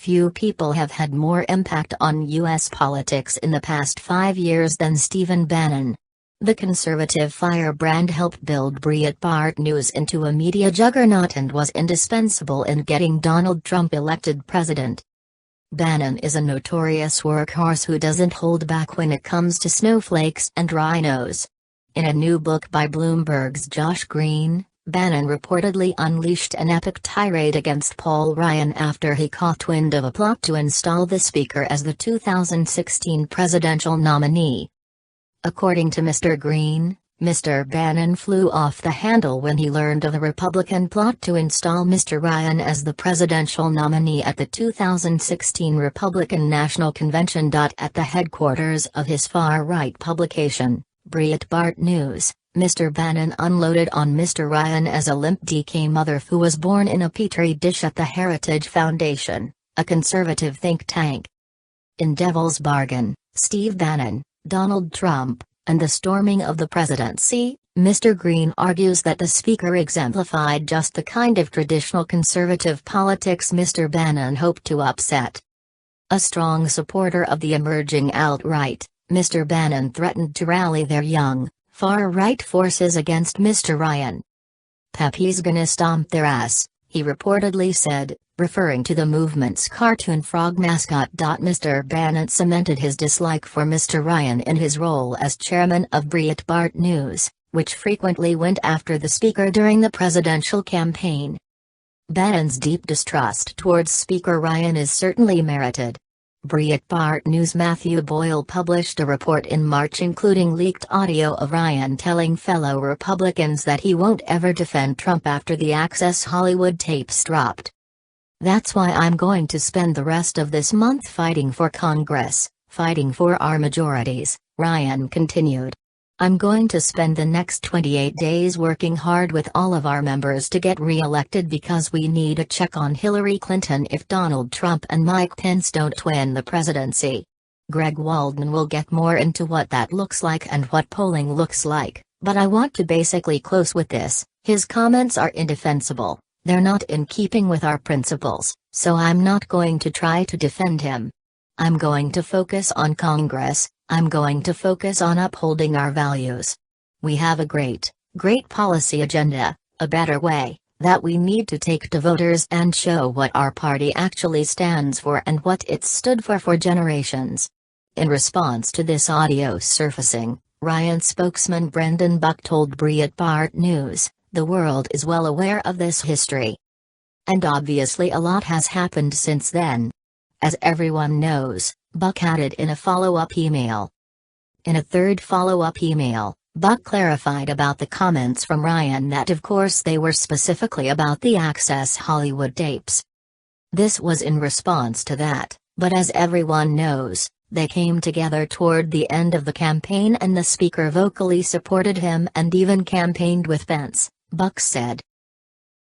Few people have had more impact on U.S. politics in the past 5 years than Stephen Bannon. The conservative firebrand helped build Breitbart News into a media juggernaut and was indispensable in getting Donald Trump elected president. Bannon is a notorious workhorse who doesn't hold back when it comes to snowflakes and rhinos. In a new book by Bloomberg's Josh Green, Bannon reportedly unleashed an epic tirade against Paul Ryan after he caught wind of a plot to install the speaker as the 2016 presidential nominee. According to Mr. Green, Mr. Bannon flew off the handle when he learned of the Republican plot to install Mr. Ryan as the presidential nominee at the 2016 Republican National Convention. At the headquarters of his far-right publication, Breitbart News, Mr. Bannon unloaded on Mr. Ryan as a limp-d motherf who was born in a petri dish at the Heritage Foundation, a conservative think tank. In Devil's Bargain, Steve Bannon, Donald Trump, and the storming of the presidency, Mr. Green argues that the speaker exemplified just the kind of traditional conservative politics Mr. Bannon hoped to upset. A strong supporter of the emerging alt-right, Mr. Bannon threatened to rally their young, far-right forces against Mr. Ryan. "Pepe's gonna stomp their ass," he reportedly said, referring to the movement's cartoon frog mascot. Mr. Bannon cemented his dislike for Mr. Ryan in his role as chairman of Breitbart News, which frequently went after the speaker during the presidential campaign. Bannon's deep distrust towards Speaker Ryan is certainly merited. Breitbart News' Matthew Boyle published a report in March including leaked audio of Ryan telling fellow Republicans that he won't ever defend Trump after the Access Hollywood tapes dropped. "That's why I'm going to spend the rest of this month fighting for Congress, fighting for our majorities," Ryan continued. "I'm going to spend the next 28 days working hard with all of our members to get re-elected because we need a check on Hillary Clinton if Donald Trump and Mike Pence don't win the presidency." Greg Walden will get more into what that looks like and what polling looks like, but I want to basically close with this: his comments are indefensible, they're not in keeping with our principles, so I'm not going to try to defend him. I'm going to focus on Congress. I'm going to focus on upholding our values. We have a great policy agenda, a better way, that we need to take to voters and show what our party actually stands for and what it's stood for generations. In response to this audio surfacing, Ryan spokesman Brendan Buck told Breitbart News, "The world is well aware of this history. And obviously a lot has happened since then. As everyone knows," Buck added in a follow-up email. In a third follow-up email, Buck clarified about the comments from Ryan that of course they were specifically about the Access Hollywood tapes. This was in response to that, but as everyone knows, they came together toward the end of the campaign and the speaker vocally supported him and even campaigned with Pence, Buck said.